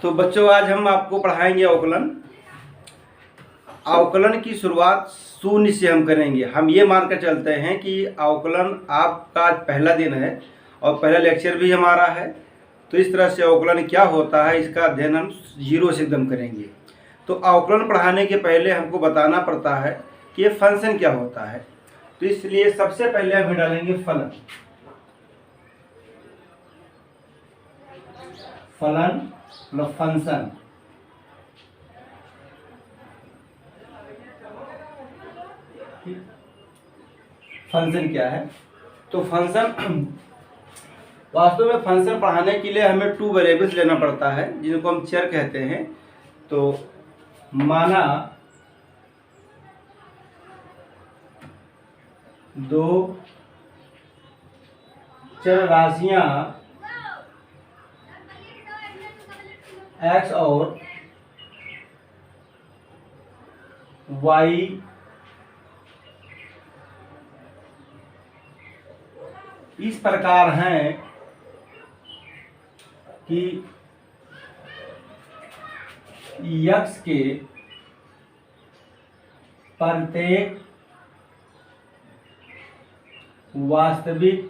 तो बच्चों आज हम आपको पढ़ाएंगे अवकलन। अवकलन की शुरुआत शून्य से हम करेंगे। हम ये मानकर चलते हैं कि अवकलन आपका आज पहला दिन है और पहला लेक्चर भी हमारा है, तो इस तरह से अवकलन क्या होता है इसका अध्ययन हम जीरो से एकदम करेंगे। तो अवकलन पढ़ाने के पहले हमको बताना पड़ता है कि ये फंक्शन क्या होता है, तो इसलिए सबसे पहले हम डालेंगे फलन। फलन मतलब फंक्शन। फंक्शन क्या है? तो फंक्शन वास्तव में फंक्शन पढ़ाने के लिए हमें टू वेरिएबल्स लेना पड़ता है जिनको हम चर कहते हैं। तो माना दो चर राशियां x और y इस प्रकार हैं कि x के प्रत्येक वास्तविक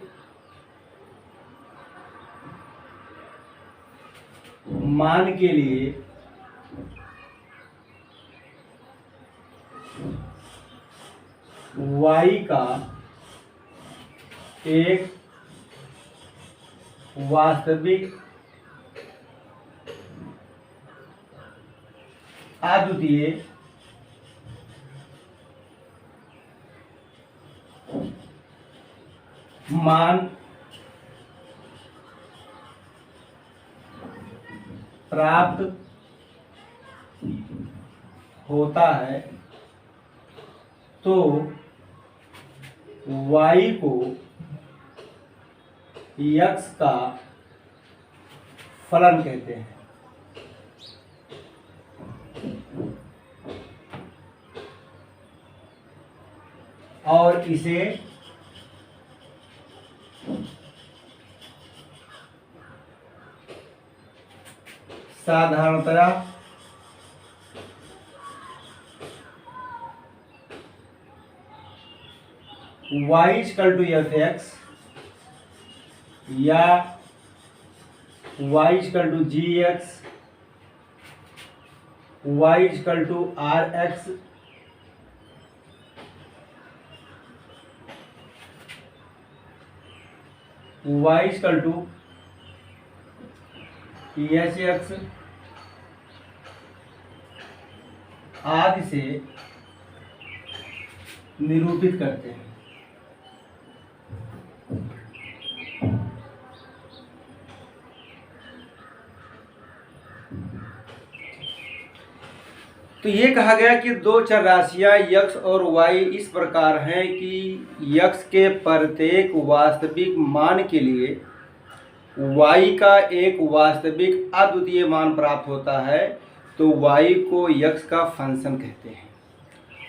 मान के लिए y का एक वास्तविक अद्वितीय मान प्राप्त होता है, तो y को x का फलन कहते हैं। और इसे साधारणतया y इक्वल टू f(x) या y equal to g(x), y equal to r(x), y equal to h(x) आदि से निरूपित करते हैं। तो ये कहा गया कि दो चर राशियां x और y इस प्रकार हैं कि x के प्रत्येक वास्तविक मान के लिए y का एक वास्तविक अद्वितीय मान प्राप्त होता है, तो y को x का फंक्शन कहते हैं।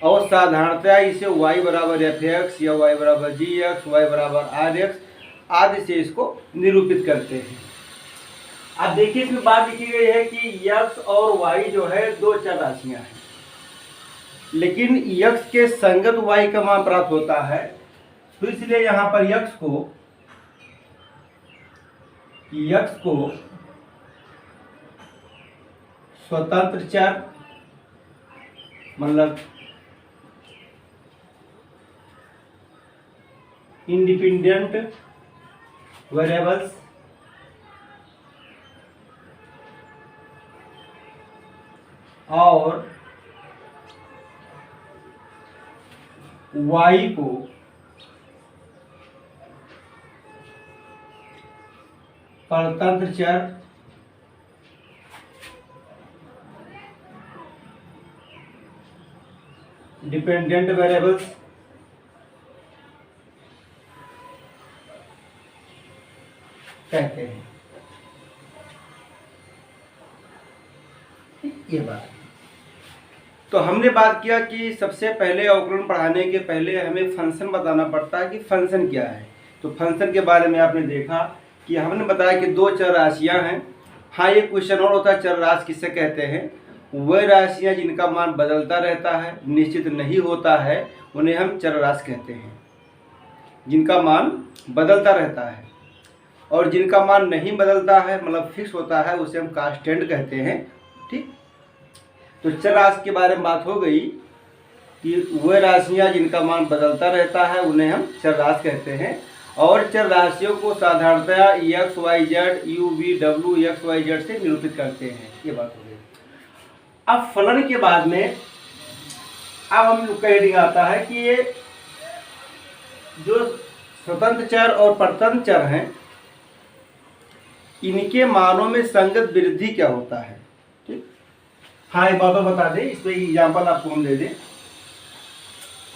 और साधारणतया इसे y बराबर f(x) या y बराबर g(x), y बराबर r(x) आदि से इसको निरूपित करते हैं। अब देखिए फिर बात लिखी गई है कि x और y जो है दो चर राशियां हैं, लेकिन x के संगत y का मान प्राप्त होता है, तो इसलिए यहाँ पर x को स्वतंत्र चर मतलब इंडिपेंडेंट वेरिएबल्स और y को परतंत्र चर डिपेंडेंट वेरिएबल्स कहते हैं। ये बात तो हमने बात किया कि सबसे पहले अवकलन पढ़ाने के पहले हमें फंक्शन बताना पड़ता है कि फंक्शन क्या है। तो फंक्शन के बारे में आपने देखा कि हमने बताया कि दो चर राशियां हैं हाँ, ये क्वेश्चन और होता है, चर राशि किससे कहते हैं? वह राशियाँ जिनका मान बदलता रहता है, निश्चित नहीं होता है, उन्हें हम चर राशि कहते हैं। जिनका मान बदलता रहता है और जिनका मान नहीं बदलता है, मतलब फिक्स होता है, उसे हम कांस्टेंट कहते हैं। ठीक, तो चर राशि के बारे में बात हो गई कि वह राशियाँ जिनका मान बदलता रहता है उन्हें हम चर राशि कहते हैं। और चर राशियों को साधारणतया X Y Z U V W X Y Z से निरूपित करते हैं। ये बात हो गई। अब फलन के बाद में अब हम लोग का हेडिंग आता है कि ये जो स्वतंत्र चर और परतंत्र चर हैं, इनके मानों में संगत वृद्धि क्या होता है। ठीक, हाँ, एक बात बता दें, इस पर एग्जाम्पल आपको हम दे दें।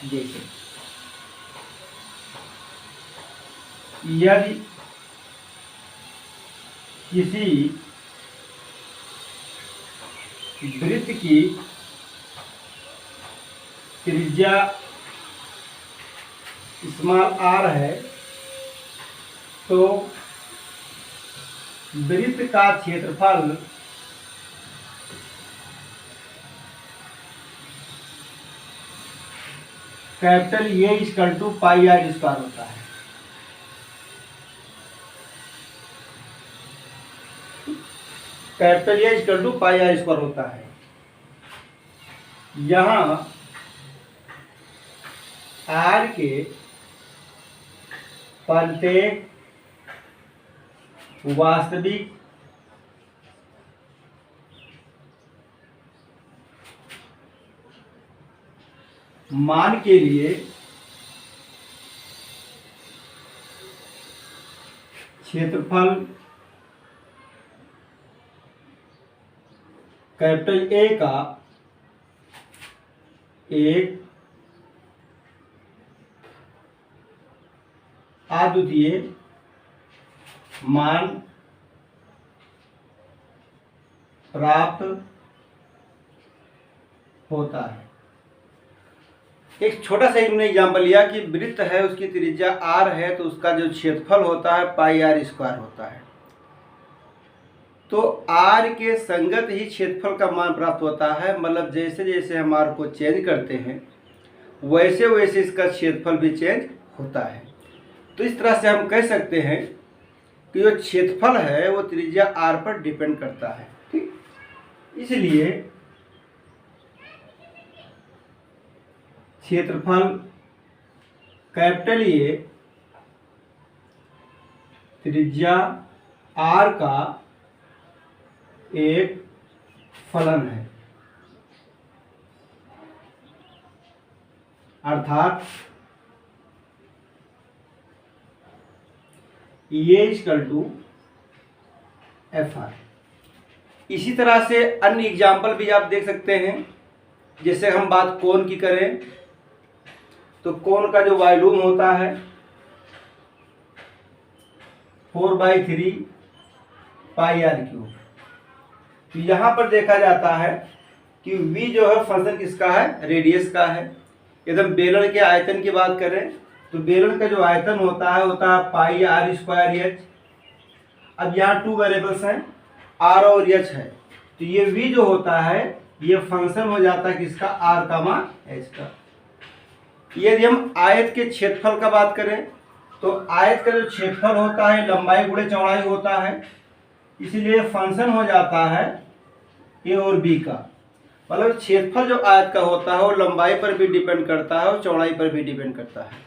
जैसे यदि किसी वृत्त की त्रिज्या स्मॉल r है, तो वृत्त का क्षेत्रफल capital A equal to pi R square होता है। Capital A equal to pi R square होता है। यहां आर के प्रत्येक वास्तविक मान के लिए क्षेत्रफल कैपिटल ए का एक अद्वितीय मान प्राप्त होता है। एक छोटा सा हमने एग्जाम्पल लिया कि वृत्त है, उसकी त्रिज्या r है, तो उसका जो क्षेत्रफल होता है पाई आर स्क्वायर होता है। तो r के संगत ही क्षेत्रफल का मान प्राप्त होता है, मतलब जैसे जैसे हम r को चेंज करते हैं वैसे वैसे इसका क्षेत्रफल भी चेंज होता है। तो इस तरह से हम कह सकते हैं कि जो क्षेत्रफल है वो त्रिज्या r पर डिपेंड करता है। ठीक, इसलिए क्षेत्रफल कैपिटल ए त्रिज्या r का एक फलन है, अर्थात ए इक्वल टू एफ आर। इसी तरह से अन्य एग्जाम्पल भी आप देख सकते हैं। जैसे हम बात कोण की करें तो कोण का जो वॉल्यूम होता है 4/3 पाई आर क्यूब। तो यहाँ पर देखा जाता है कि v जो है फंक्शन किसका है? रेडियस का है। यदि हम बेलन के आयतन की बात करें तो बेलन का जो आयतन होता है पाई आर स्क्वायर एच। अब यहाँ टू वेरिएबल्स हैं, r और h है, तो ये v जो होता है ये फंक्शन हो जाता है किसका? r का मान h का। यदि हम आयत के क्षेत्रफल का बात करें तो आयत का जो क्षेत्रफल होता है लंबाई गुणे चौड़ाई होता है, इसलिए फंक्शन हो जाता है a और b का। मतलब क्षेत्रफल जो आयत का होता है वो लंबाई पर भी डिपेंड करता है और चौड़ाई पर भी डिपेंड करता है,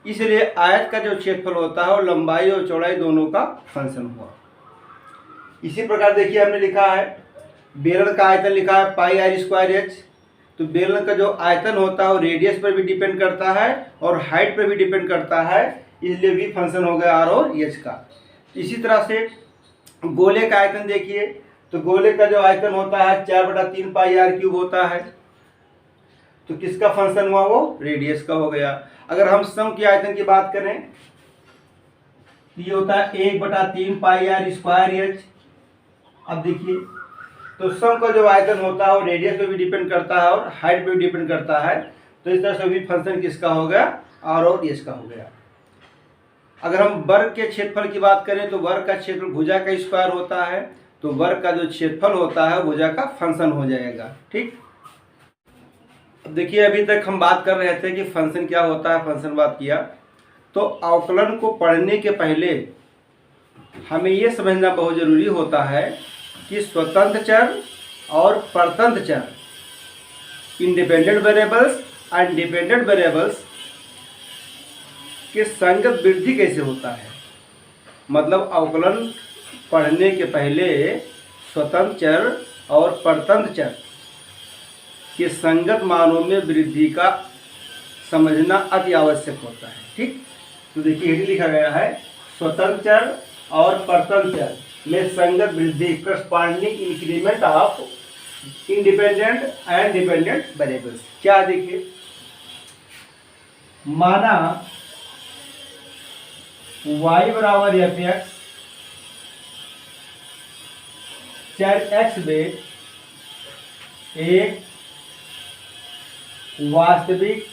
इसलिए आयत का जो क्षेत्रफल होता है वो लंबाई और चौड़ाई दोनों का फंक्शन हुआ। इसी प्रकार देखिए हमने लिखा है बेलन का आयतन लिखा है पाई आर स्क्वायर एच। तो बेलन का जो आयतन होता है वो रेडियस पर भी डिपेंड करता है और हाइट पर भी डिपेंड करता है, इसलिए भी फंक्शन हो गया आर और एच का। इसी तरह से गोले का आयतन देखिए, तो गोले का जो आयतन होता है 4/3 पाई आर क्यूब होता है, तो किसका फंक्शन हुआ? वो रेडियस का हो गया। अगर हम सम की आयतन की बात करें तो ये होता है 1/3 पाई आर स्क्वायर एच। अब देखिए तो सम का जो आयतन होता है वो रेडियस पे भी डिपेंड करता है और हाइट पे भी डिपेंड करता है, तो इस तरह से भी फंक्शन किसका हो गया? आर और एच का हो गया। अगर हम वर्ग के क्षेत्रफल की बात करें तो वर्ग का क्षेत्रफल भुजा का स्क्वायर होता है, तो वर्ग का जो क्षेत्रफल होता है भुजा का फंक्शन हो जाएगा। ठीक, अब देखिए अभी तक हम बात कर रहे थे कि फंक्शन क्या होता है, फंक्शन बात किया। तो अवकलन को पढ़ने के पहले हमें ये समझना बहुत ज़रूरी होता है कि स्वतंत्र चर और परतंत्र चर, independent variables and dependent variables के संगत वृद्धि कैसे होता है। मतलब अवकलन पढ़ने के पहले स्वतंत्र चर और परतंत्र चर के संगत मानों में वृद्धि का समझना अति आवश्यक होता है। ठीक, तो देखिए हेडिंग लिखा गया है स्वतंत्र चर और परतंत्र चर में संगत वृद्धि, corresponding increment of independent and dependent variables. क्या देखिए, माना y बराबर एफ एक्स, चर x में एक वास्तविक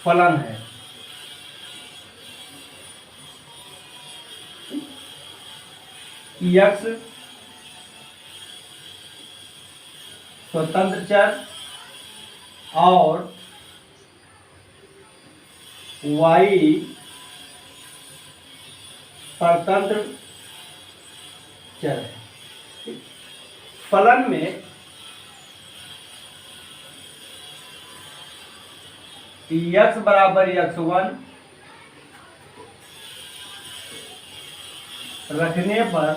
फलन है। x स्वतंत्र चर और y परतंत्र चर है। फलन में x बराबर x1 रखने पर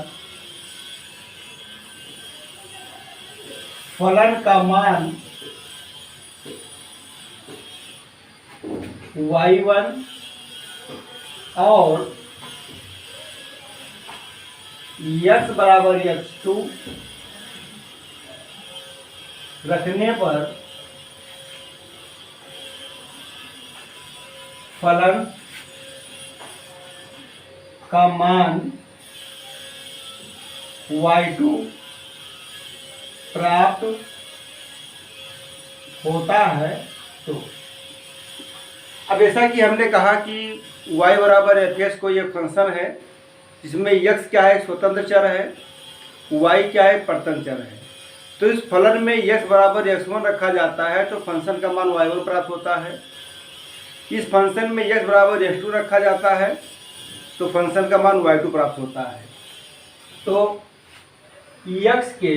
फलन का मान y1 और x बराबर x2 रखने पर फलन का मान y2 प्राप्त होता है। तो अब ऐसा कि हमने कहा कि y बराबर एफ एक्स कोई एक फंक्शन है जिसमें x क्या है, स्वतंत्र चर है, y क्या है, परतंत्र चर है। तो इस फलन में x बराबर x1 रखा जाता है तो फंक्शन का मान y1 प्राप्त होता है। इस फंक्शन में x बराबर x2 रखा जाता है तो फंक्शन का मान y2 प्राप्त होता है। तो x के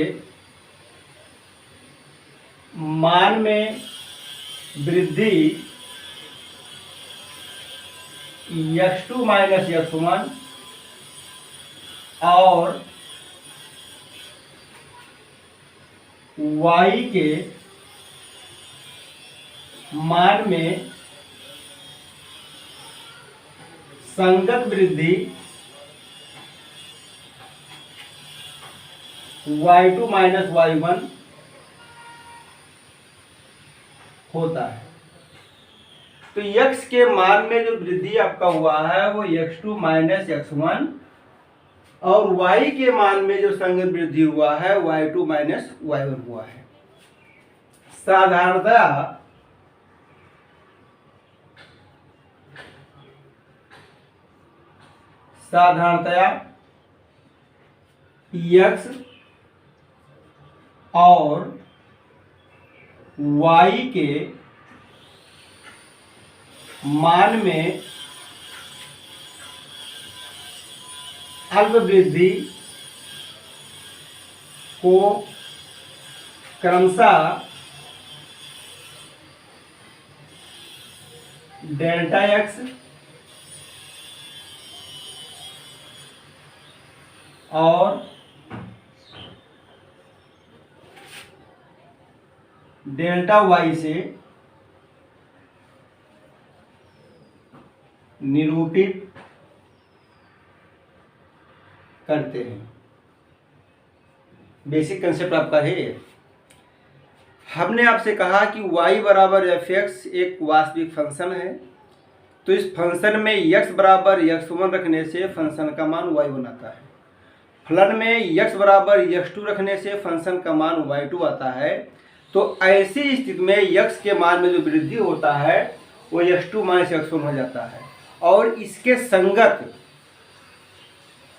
मान में वृद्धि x2 माइनस x1 और y के मान में संगत वृद्धि y2 माइनस y1 होता है। तो x के मान में जो वृद्धि आपका हुआ है वो x2 माइनस x1 और y के मान में जो संगत वृद्धि हुआ है y2 माइनस y1 हुआ है। साधारणतः x और y के मान में अल्प वृद्धि को क्रमशः डेल्टा x और डेल्टा y से निरूपित करते हैं। बेसिक कंसेप्ट आपका है। हमने आपसे कहा कि y बराबर एफ एक्स एक वास्तविक फंक्शन है। तो इस फंक्शन में x बराबर x1 रखने से फंक्शन का मान y1 आता है। फलन में x बराबर x2 रखने से फंक्शन का मान y2 आता है। तो ऐसी स्थिति में x के मान में जो वृद्धि होता है वो x2 माइनस x1 हो जाता है और इसके संगत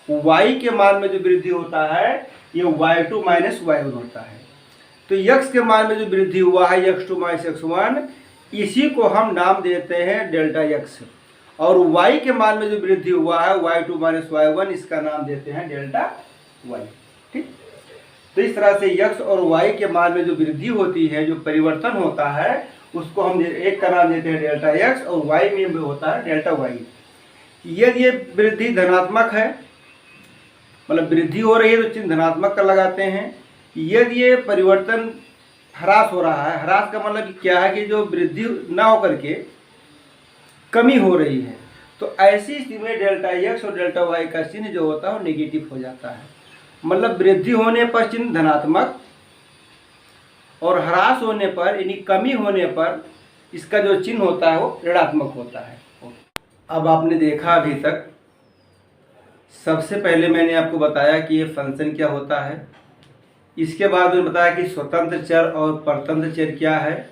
y के मान में जो वृद्धि होता है ये y2 माइनस y1 होता है। तो x के मान में जो वृद्धि हुआ है x2 माइनस x1, इसी को हम नाम देते हैं डेल्टा x, और y के मान में जो वृद्धि हुआ है y2 माइनस y1, इसका नाम देते हैं डेल्टा y। ठीक, तो इस तरह से x और y के मान में जो वृद्धि होती है, जो परिवर्तन होता है, उसको हम एक का नाम देते हैं डेल्टा x और y में होता है डेल्टा y। यदि ये वृद्धि धनात्मक है, मतलब वृद्धि हो रही है तो चिन्ह धनात्मक का लगाते हैं। यदि ये परिवर्तन ह्रास हो रहा है, ह्रास का मतलब क्या है कि जो वृद्धि ना होकर के कमी हो रही है, तो ऐसी स्थिति में डेल्टा x और डेल्टा y का चिन्ह जो होता है वो नेगेटिव हो जाता है। मतलब वृद्धि होने पर चिन्ह धनात्मक और ह्रास होने पर यानी कमी होने पर इसका जो चिन्ह होता है वो ऋणात्मक होता है। अब आपने देखा अभी तक, सबसे पहले मैंने आपको बताया कि ये फंक्शन क्या होता है, इसके बाद मैंने बताया कि स्वतंत्र चर और परतंत्र चर क्या है,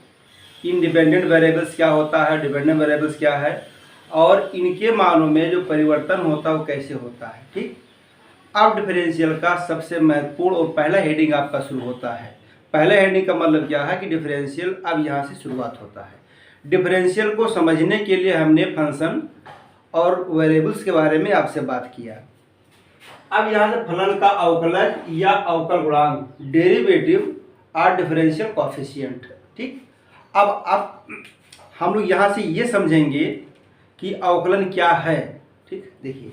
इंडिपेंडेंट वेरिएबल्स क्या होता है, डिपेंडेंट वेरिएबल्स क्या है, और इनके मानों में जो परिवर्तन होता है वो कैसे होता है। ठीक, अब डिफरेंशियल का सबसे महत्वपूर्ण और पहला हेडिंग आपका शुरू होता है। पहला हेडिंग का मतलब क्या है कि डिफरेंशियल अब यहाँ से शुरुआत होता है। डिफरेंशियल को समझने के लिए हमने फंक्शन और वेरिएबल्स के बारे में आपसे बात किया। अब यहाँ से फलन का अवकलन या अवकल गुणांक, डेरिवेटिव और डिफरेंशियल कोएफिशिएंट। ठीक, अब हम लोग यहाँ से ये समझेंगे कि अवकलन क्या है। ठीक, देखिए,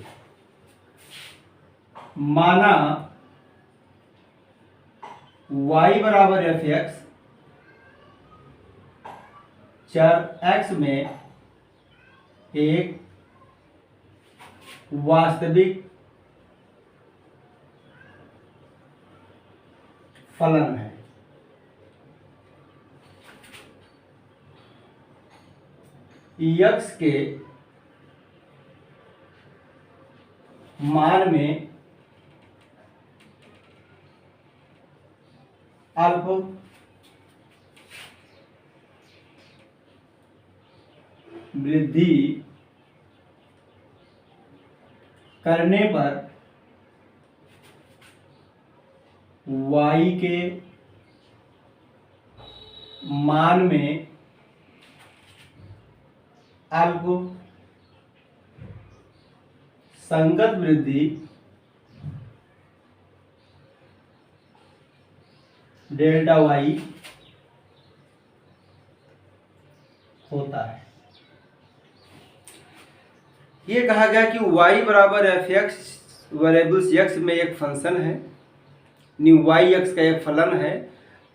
माना y बराबर f(x), चर x में एक वास्तविक फलन है। x के मान में अल्प वृद्धि करने पर y के मान में अल्प संगत वृद्धि डेल्टा y होता है। ये कहा गया कि y बराबर f(x), वेरिएबल्स x में एक फंक्शन है, y x का एक फलन है।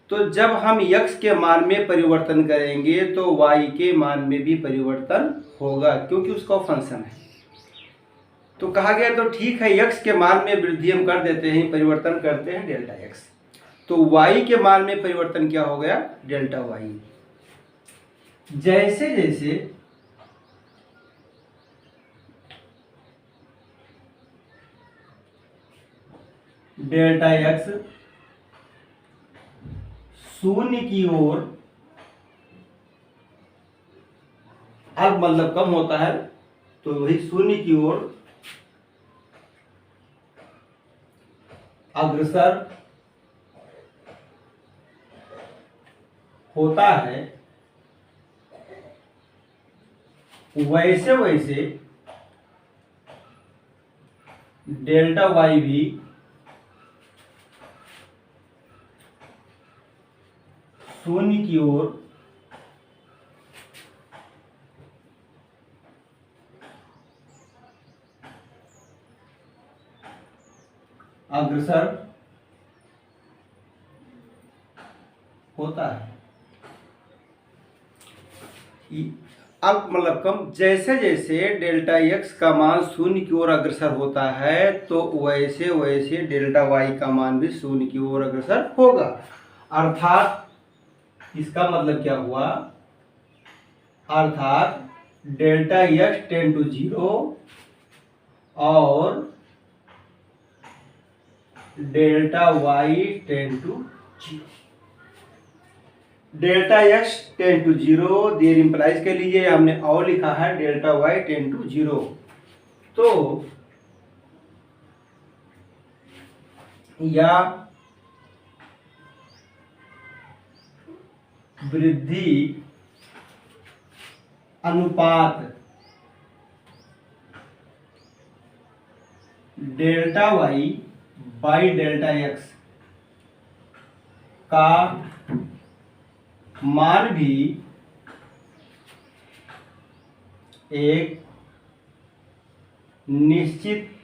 तो जब हम x के मान में परिवर्तन करेंगे तो y के मान में भी परिवर्तन होगा, क्योंकि उसका फंक्शन है। तो कहा गया तो ठीक है, x के मान में वृद्धि हम कर देते हैं, परिवर्तन करते हैं डेल्टा x। तो y के मान में परिवर्तन क्या हो गया, डेल्टा y। जैसे जैसे डेल्टा x शून्य की ओर अल्प मतलब कम होता है, तो वही शून्य की ओर अग्रसर होता है, वैसे वैसे डेल्टा y भी शून्य की ओर अग्रसर होता है। अल्प मतलब कम, जैसे जैसे डेल्टा x का मान शून्य की ओर अग्रसर होता है तो वैसे वैसे डेल्टा y का मान भी शून्य की ओर अग्रसर होगा। अर्थात इसका मतलब क्या हुआ, अर्थात डेल्टा x टेंड टू 0 और delta y tend to 0। Delta x tend to 0 there implies के लिए हमने और लिखा है डेल्टा y टेंड टू 0। तो या वृद्धि अनुपात delta Y by delta X का मान भी एक निश्चित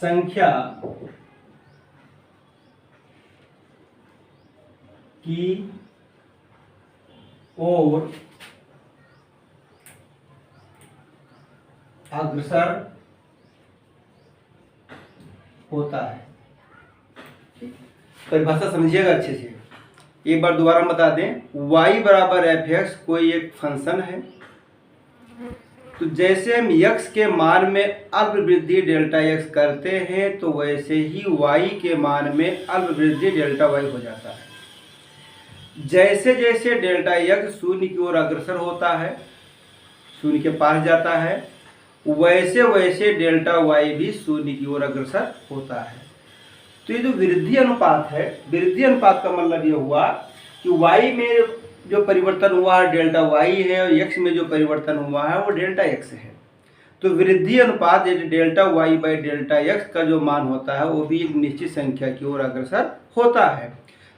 संख्या की ओर अग्रसर होता है। परिभाषा समझिएगा अच्छे से, एक बार दोबारा बता दें। y बराबर एफ एक्स कोई एक फंक्शन है, तो जैसे हम x के मान में अल्प वृद्धि डेल्टा x करते हैं तो वैसे ही y के मान में अल्प वृद्धि डेल्टा y हो जाता है। जैसे जैसे डेल्टा x शून्य की ओर अग्रसर होता है, शून्य के पास जाता है, वैसे वैसे डेल्टा y भी शून्य की ओर अग्रसर होता है। तो ये जो वृद्धि अनुपात है, वृद्धि अनुपात का मतलब ये हुआ कि y में जो परिवर्तन हुआ है डेल्टा y है और x में जो परिवर्तन हुआ है वो डेल्टा x है। तो वृद्धि अनुपात यदि delta y by delta x का जो मान होता है वो भी एक निश्चित संख्या की ओर अग्रसर होता है।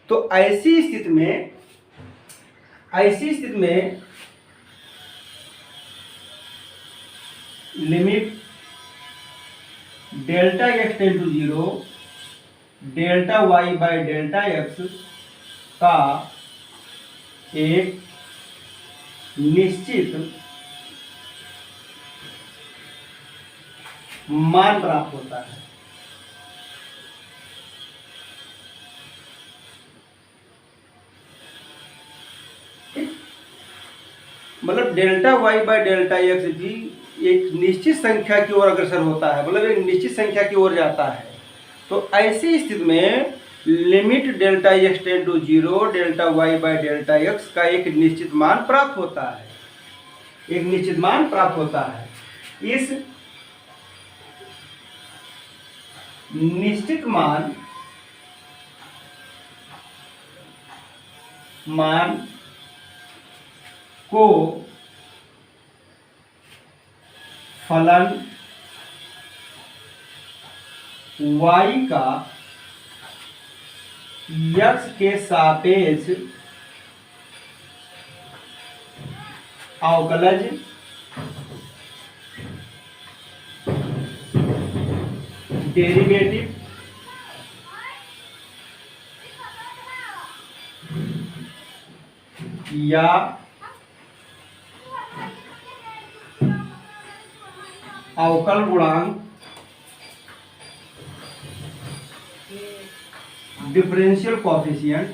तो ऐसी स्थिति में limit delta x tend to 0 delta y by delta x का एक निश्चित मान प्राप्त होता है। मतलब delta y by delta x भी एक निश्चित संख्या की ओर अग्रसर होता है, मतलब एक निश्चित संख्या की ओर जाता है। तो ऐसी स्थिति में limit delta x tend to 0 delta y by delta x का एक निश्चित मान प्राप्त होता है, एक निश्चित मान प्राप्त होता है। इस निश्चित मान को फलन y का x के सापेक्ष अवकलज डेरिवेटिव या अवकल गुणांक डिफरेंशियल कोएफिशिएंट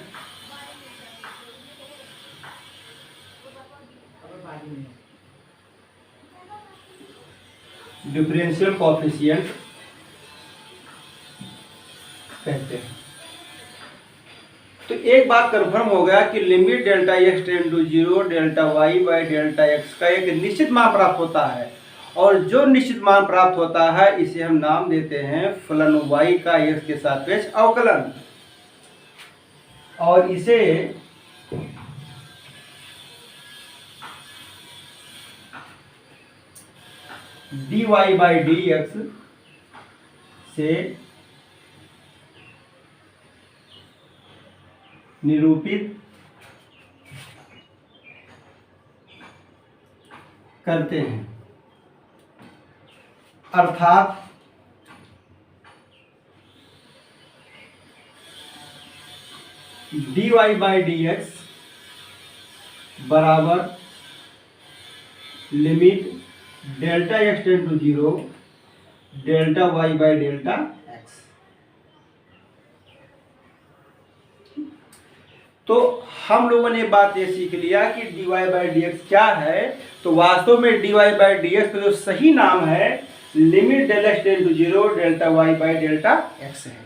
कहते हैं। तो एक बात कंफर्म हो गया कि limit delta x tend to 0 delta y by delta x का एक निश्चित मान प्राप्त होता है, और जो निश्चित मान प्राप्त होता है इसे हम नाम देते हैं फलन y का x के सापेक्ष अवकलन, और इसे dy बाई dx से निरूपित करते हैं। अर्थात dy बाई dx बराबर limit delta x tend to 0 delta y by delta x। तो हम लोगों ने बात ये सीख लिया कि dy बाई dx क्या है। तो वास्तव में dy बाई dx का जो सही नाम है limit delta x tend to 0 delta y by delta x है।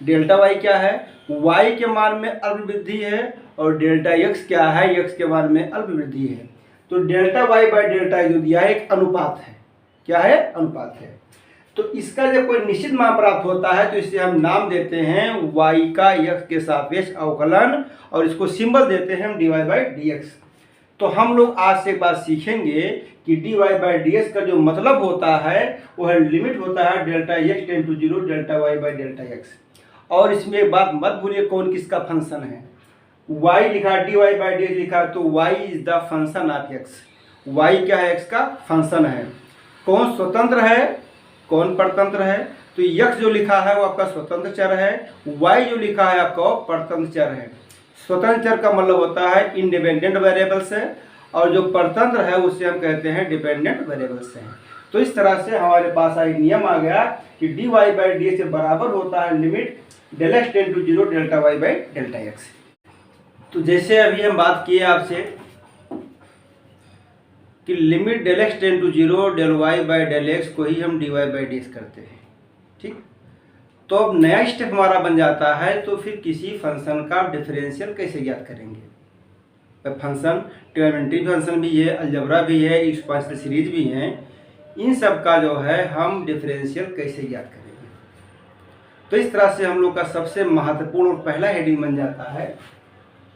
डेल्टा y क्या है, y के मान में अल्प वृद्धि है, और डेल्टा x क्या है, x के मान में अल्प वृद्धि है। तो डेल्टा y बाई डेल्टा जो दिया है एक अनुपात है, क्या है, अनुपात है। तो इसका जब कोई निश्चित मान प्राप्त होता है तो इसे हम नाम देते हैं y का x के सापेक्ष अवकलन, और इसको सिंबल देते हैं हम dy/dx। तो हम लोग आज से एक बात सीखेंगे कि dy/dx का जो मतलब होता है वह लिमिट होता है delta x tend to 0 delta y delta x। और इसमें एक बात मत भूलिए कौन किसका फंक्शन है। y लिखा dy/dx लिखा तो y is the function of x। y क्या है? x का फंक्शन है। कौन स्वतंत्र है कौन परतंत्र है? तो x जो लिखा है वो आपका स्वतंत्र चर है, y जो लिखा है आपका परतंत्र चर है। स्वतंत्र चर का मतलब होता है इंडिपेंडेंट वेरिएबल्स है, और जो परतंत्र है उसे हम कहते हैं डिपेंडेंट वेरिएबल्स हैं। तो इस तरह से हमारे पास एक नियम आ गया कि dy/dx से बराबर होता है limit del x tend to 0 delta y delta x। तो जैसे अभी हम बात किए आपसे कि limit del x tend to 0 del y del x को ही हम dy/dx करते हैं, ठीक। तो अब नया स्टेप हमारा बन जाता है, तो फिर किसी फंक्शन का डिफरेंशियल कैसे ज्ञात करेंगे। फंक्शन ट्रिग्नोमेट्री फंक्शन भी है, अलजेब्रा भी है, एक्सपोनेंशियल सीरीज भी है, इन सब का जो है हम डिफरेंशियल कैसे ज्ञात करेंगे। तो इस तरह से हम लोग का सबसे महत्वपूर्ण और पहला हेडिंग बन जाता है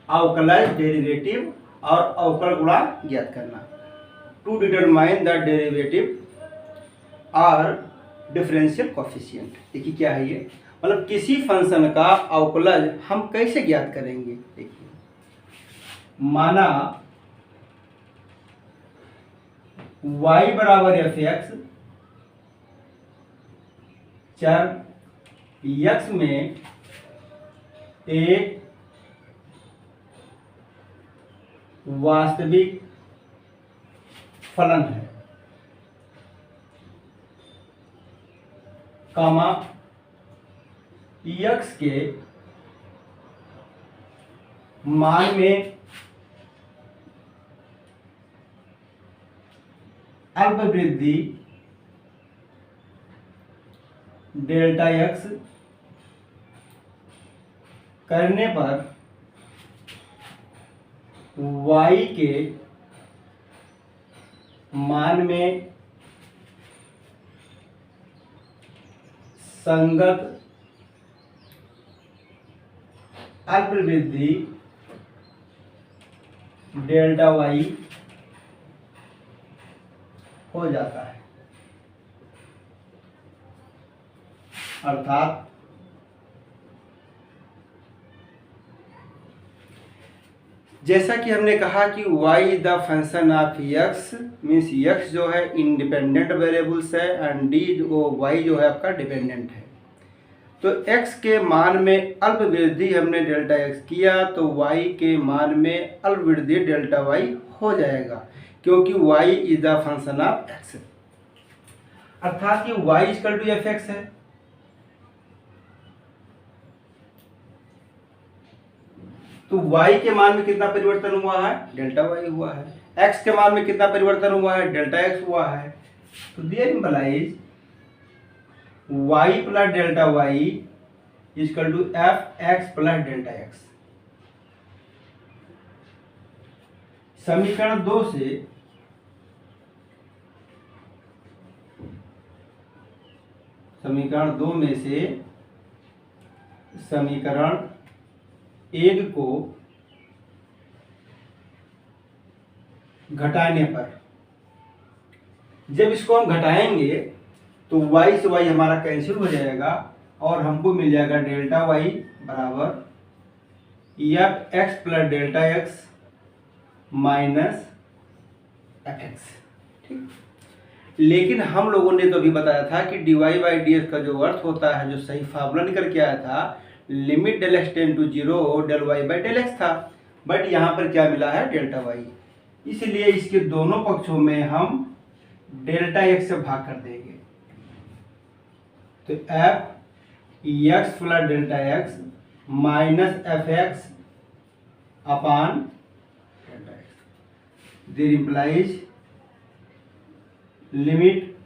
अवकलज डेरिवेटिव और अवकल गुणांक ज्ञात करना। टू डिटरमाइन द डेरिवेटिव और डिफरेंशियल कोफिशिएंट। देखिए क्या है ये, मतलब किसी फंक्शन का अवकलज हम कैसे ज्ञात करेंगे। देखिए माना y बराबर f(x), चर x में एक वास्तविक फलन है, कामा x के मान में अल्प वृद्धि डेल्टा x करने पर y के मान में संगत अल्प वृद्धि डेल्टा y हो जाता है। अर्थात जैसा कि हमने कहा कि y is the function of x, means x जो है इंडिपेंडेंट वेरिएबल्स है एंड d जो y जो है आपका डिपेंडेंट है। तो x के मान में अल्प वृद्धि हमने डेल्टा x किया तो y के मान में अल्प वृद्धि डेल्टा y हो जाएगा, क्योंकि y is the function of x। अर्थात कि y इक्वल टू f(x) है। तो y के मान में कितना परिवर्तन हुआ है? डेल्टा y हुआ है। x के मान में कितना परिवर्तन हुआ है? डेल्टा x हुआ है। तो there implies y plus delta y equal to f(x) plus delta x। समीकरण 2 से समीकरण 2 में से समीकरण 1 को घटाने पर, जब इसको हम घटाएंगे तो y से y हमारा कैंसिल हो जाएगा और हमको मिल जाएगा डेल्टा y बराबर f(x) plus delta x minus f(x). ठीक, लेकिन हम लोगों ने तो अभी बताया था कि dy/dx का जो अर्थ होता है, जो सही फार्मूला निकल के आया था, limit del x tend to 0 del y del x था। बट यहाँ पर क्या मिला है? Delta y। इसलिए इसके दोनों पक्षों में हम डेल्टा x से भाग कर देंगे। तो f(x) plus delta x minus f(x) upon delta x। There implies limit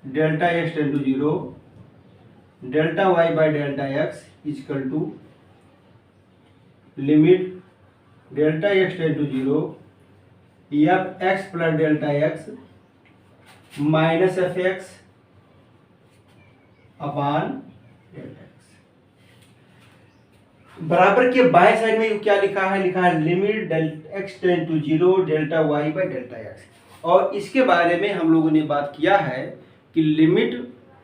delta x tend to 0 delta y delta x equal to limit delta x tend to 0 f(x) plus delta x minus f(x) upon delta x. बराबर के बाएं side में क्या लिखा है limit delta x tend to 0 delta Y by delta x. और इसके बारे में हम लोगों ने बात किया है कि limit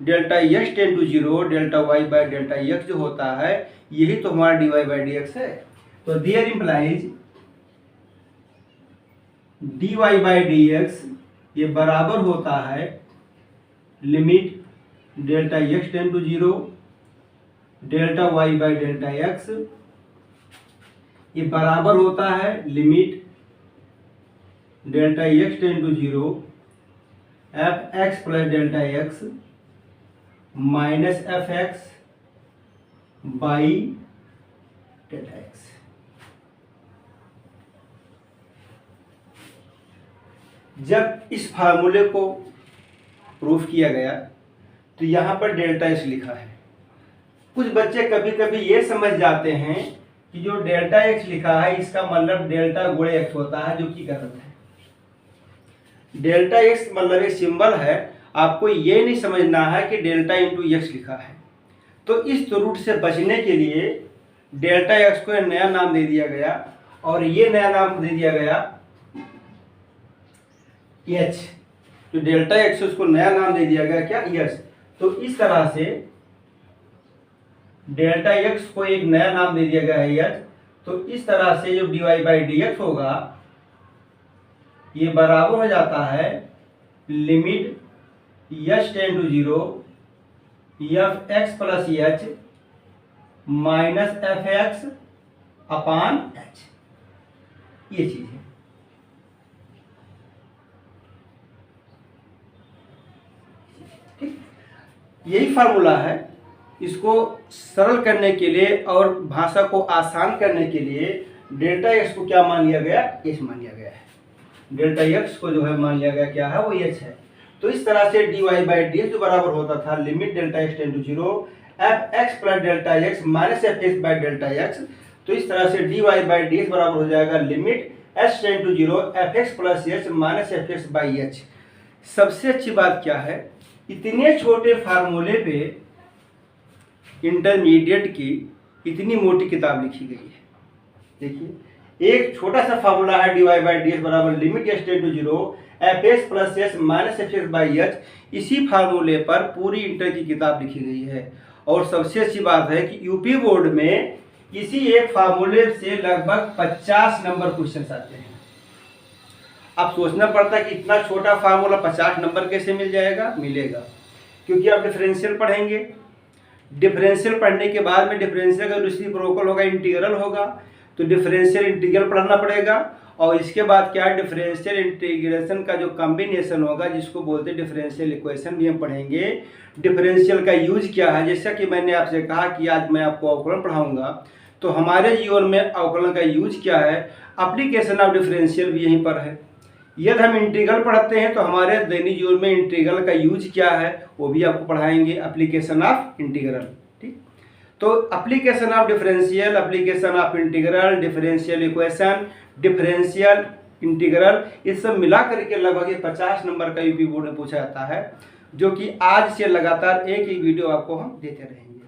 delta x tend to 0 delta Y by delta x जो होता है यही तो हमारा d y by d x है। तो there implies d y by d x ये बराबर होता है limit delta x tend to 0 delta Y by delta x, ये बराबर होता है limit delta x tend to 0 f x plus delta x minus f x by delta x. जब इस फार्मूले को प्रूफ किया गया तो यहाँ पर डेल्टा एक्स लिखा है। कुछ बच्चे कभी कभी ये समझ जाते हैं कि जो डेल्टा एक्स लिखा है इसका मतलब डेल्टा गुणे एक्स होता है, जो कि गलत है। डेल्टा एक्स मतलब एक सिंबल है, आपको ये नहीं समझना है कि डेल्टा इंटू एक्स लिखा है। तो इस रूट से बचने के लिए डेल्टा एक्स को नया नाम दे दिया गया और ये नया नाम दे दिया गया एच। जो डेल्टा एक्स उसको नया नाम दे दिया गया क्या, एच। तो इस तरह से डेल्टा एक्स को एक नया नाम दे दिया गया है एच। तो इस तरह से जो d y by d x होगा ये बराबर हो जाता है limit h tend to 0 f x plus h minus f x upon h. ये चीज है। ठीक, यही फार्मूला है। इसको सरल करने के लिए और भाषा को आसान करने के लिए डेल्टा एक्स को क्या मान लिया गया, एच मान लिया गया है। डेल्टा एक्स को जो है मान लिया गया क्या है, वो एच है। तो इस तरह से d y by d x जो बराबर होता था limit delta x tend to 0 f x plus delta x minus f x by delta x. तो इस तरह से d y by d x बराबर हो जाएगा limit h tend to 0 f x plus h minus f x by h. सबसे अच्छी बात क्या है, इतने छोटे फार्मूले पे इंटरमीडिएट की इतनी मोटी किताब लिखी गई है। देखिए, एक छोटा सा फार्मूला है d y by d x बराबर limit h tend to 0 f x plus h minus f x by h. इसी फार्मूले पर पूरी इंटर की किताब लिखी गई है। और सबसे अच्छी बात है कि यूपी बोर्ड में इसी एक फार्मूले से लगभग 50 नंबर क्वेश्चन आते हैं। अब सोचना पड़ता है कि इतना छोटा फार्मूला 50 नंबर कैसे मिल जाएगा, मिलेगा क्योंकि आप डिफरेंशियल पढ़ेंगे। डिफरेंशियल पढ़ने के बाद में डिफरेंशियल का रेसिप्रोकल होगा, इंटीग्रल होगा, तो डिफरेंशियल इंटीग्रल पढ़ना पड़ेगा। और इसके बाद क्या है, डिफरेंशियल इंटीग्रेशन का जो कॉम्बिनेशन होगा जिसको बोलते हैं डिफरेंशियल इक्वेशन भी हम पढ़ेंगे। डिफरेंशियल का यूज क्या है, जैसा कि मैंने आपसे कहा कि आज मैं आपको अवकलन पढ़ाऊंगा, तो हमारे जीवन में अवकलन का यूज क्या है, एप्लीकेशन ऑफ डिफरेंशियल भी यहीं पर है। यदि हम इंटीग्रल पढ़ते हैं तो हमारे दैनिक जीवन में इंटीग्रल का यूज क्या है वो भी आपको पढ़ाएंगे, एप्लीकेशन ऑफ इंटीग्रल। ठीक, तो application of differential, application of integral, differential equation, differential integral, ये सब मिला करके लगभग 50 नंबर का यूपी बोर्ड में पूछा जाता है, जो कि आज से लगातार एक ही वीडियो आपको हम देते रहेंगे।